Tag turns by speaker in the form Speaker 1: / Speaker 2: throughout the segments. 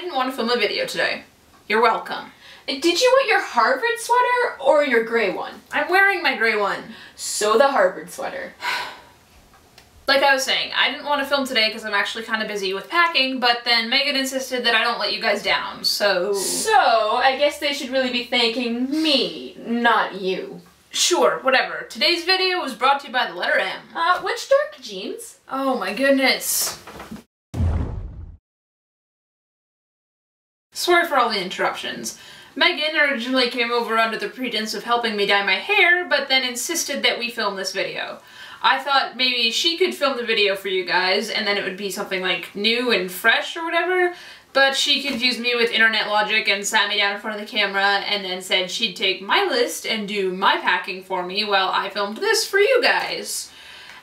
Speaker 1: didn't want to film a video today. You're welcome.
Speaker 2: Did you want your Harvard sweater or your gray one?
Speaker 1: I'm wearing my gray one.
Speaker 2: So the Harvard sweater.
Speaker 1: Like I was saying, I didn't want to film today because I'm actually kind of busy with packing, but then Megan insisted that I don't let you guys down, so...
Speaker 2: So, I guess they should really be thanking me, not you.
Speaker 1: Sure, whatever. Today's video was brought to you by the letter M.
Speaker 2: Which dark jeans?
Speaker 1: Oh my goodness. Sorry for all the interruptions. Megan originally came over under the pretense of helping me dye my hair, but then insisted that we film this video. I thought maybe she could film the video for you guys, and then it would be something like new and fresh or whatever, but she confused me with internet logic and sat me down in front of the camera and then said she'd take my list and do my packing for me while I filmed this for you guys.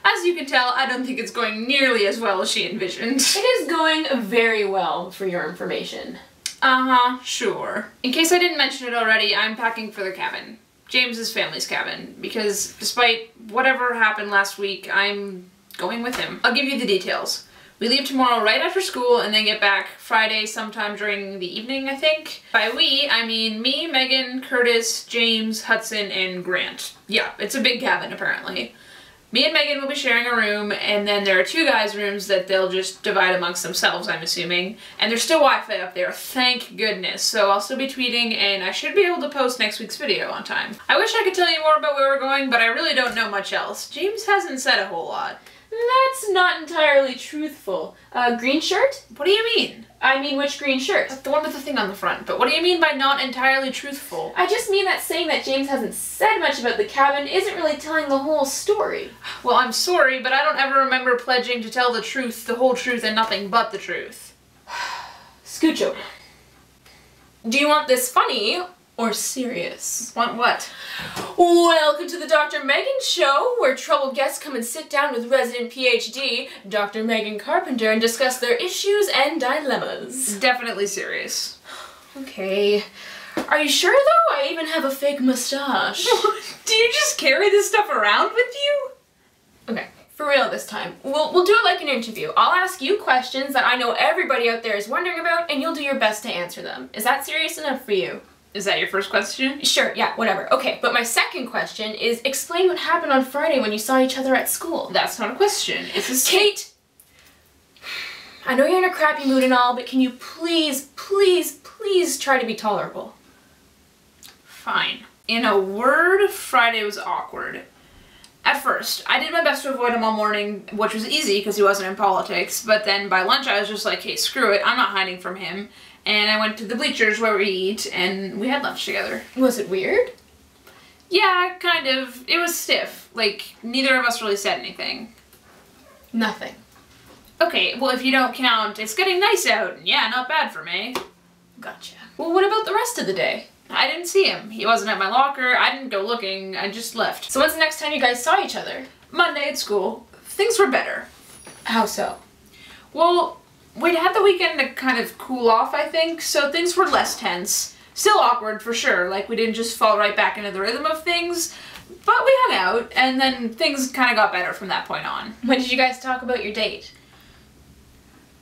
Speaker 1: As you can tell, I don't think it's going nearly as well as she envisioned.
Speaker 2: It is going very well, for your information.
Speaker 1: Uh-huh, sure. In case I didn't mention it already, I'm packing for the cabin. James's family's cabin, because despite whatever happened last week, I'm going with him. I'll give you the details. We leave tomorrow right after school and then get back Friday sometime during the evening, I think. By we, I mean me, Megan, Curtis, James, Hudson, and Grant. Yeah, it's a big cabin apparently. Me and Megan will be sharing a room, and then there are two guys' rooms that they'll just divide amongst themselves, I'm assuming. And there's still Wi-Fi up there, thank goodness. So I'll still be tweeting, and I should be able to post next week's video on time. I wish I could tell you more about where we're going, but I really don't know much else. James hasn't said a whole lot.
Speaker 2: That's not entirely truthful. Green shirt?
Speaker 1: What do you mean?
Speaker 2: I mean, which green shirt?
Speaker 1: The one with the thing on the front. But what do you mean by not entirely truthful?
Speaker 2: I just mean that saying that James hasn't said much about the cabin isn't really telling the whole story.
Speaker 1: Well, I'm sorry, but I don't ever remember pledging to tell the truth, the whole truth, and nothing but the truth.
Speaker 2: Scooch over. Do you want this funny or serious?
Speaker 1: Want what?
Speaker 2: Welcome to the Dr. Megan Show, where troubled guests come and sit down with resident PhD, Dr. Megan Carpenter, and discuss their issues and dilemmas.
Speaker 1: Definitely serious.
Speaker 2: Okay. Are you sure, though? I even have a fake mustache.
Speaker 1: Do you just carry this stuff around with you?
Speaker 2: Okay, for real this time. We'll do it like an interview. I'll ask you questions that I know everybody out there is wondering about, and you'll do your best to answer them. Is that serious enough for you?
Speaker 1: Is that your first question?
Speaker 2: Sure, yeah, whatever. Okay, but my second question is, explain what happened on Friday when you saw each other at school.
Speaker 1: That's not a question. It's a
Speaker 2: Kate! I know you're in a crappy mood and all, but can you please, please, please try to be tolerable?
Speaker 1: Fine. In a word, Friday was awkward. At first, I did my best to avoid him all morning, which was easy because he wasn't in politics, but then by lunch I was just like, hey, screw it, I'm not hiding from him. And I went to the bleachers where we eat, and we had lunch together.
Speaker 2: Was it weird?
Speaker 1: Yeah, kind of. It was stiff. Like, neither of us really said anything.
Speaker 2: Nothing.
Speaker 1: Okay, well if you don't count, it's getting nice out, and yeah, not bad for me.
Speaker 2: Gotcha. Well, what about the rest of the day?
Speaker 1: I didn't see him. He wasn't at my locker, I didn't go looking, I just left.
Speaker 2: So when's the next time you guys saw each other?
Speaker 1: Monday at school. Things were better.
Speaker 2: How so?
Speaker 1: Well, we'd had the weekend to kind of cool off, I think, so things were less tense. Still awkward, for sure, like we didn't just fall right back into the rhythm of things, but we hung out, and then things kind of got better from that point on.
Speaker 2: When did you guys talk about your date?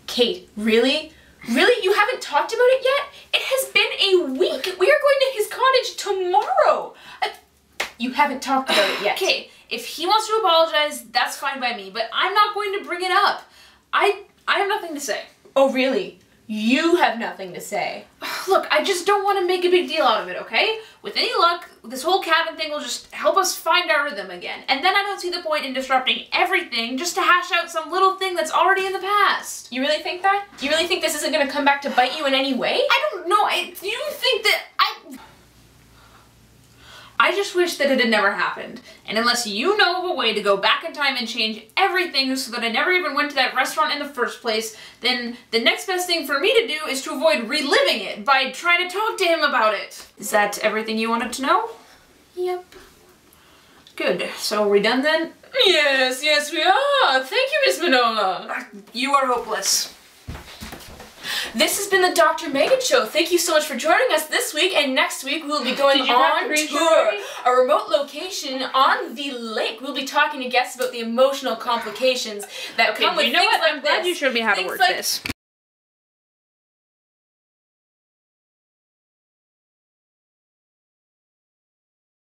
Speaker 2: Kate, really? Really? You haven't talked about it yet? It has been a week! We are going to his cottage tomorrow! You haven't talked about it yet.
Speaker 1: Okay, if he wants to apologize, that's fine by me, but I'm not going to bring it up. I have nothing to say.
Speaker 2: Oh, really? You have nothing to say.
Speaker 1: Look, I just don't want to make a big deal out of it, okay? With any luck, this whole cabin thing will just help us find our rhythm again. And then I don't see the point in disrupting everything just to hash out some little thing that's already in the past.
Speaker 2: You really think that? You really think this isn't going to come back to bite you in any way?
Speaker 1: I don't know. You think that I just wish that it had never happened. And unless you know of a way to go back in time and change everything so that I never even went to that restaurant in the first place, then the next best thing for me to do is to avoid reliving it by trying to talk to him about it. Is that everything you wanted to know?
Speaker 2: Yep.
Speaker 1: Good. So are we done then?
Speaker 2: Yes, yes we are. Thank you, Miss Manola.
Speaker 1: You are hopeless.
Speaker 2: This has been the Dr. Megan Show. Thank you so much for joining us this week, and next week we'll be going on tour, a remote location on the lake. We'll be talking to guests about the emotional complications that come with things like this.
Speaker 1: I'm glad you showed me how to work this.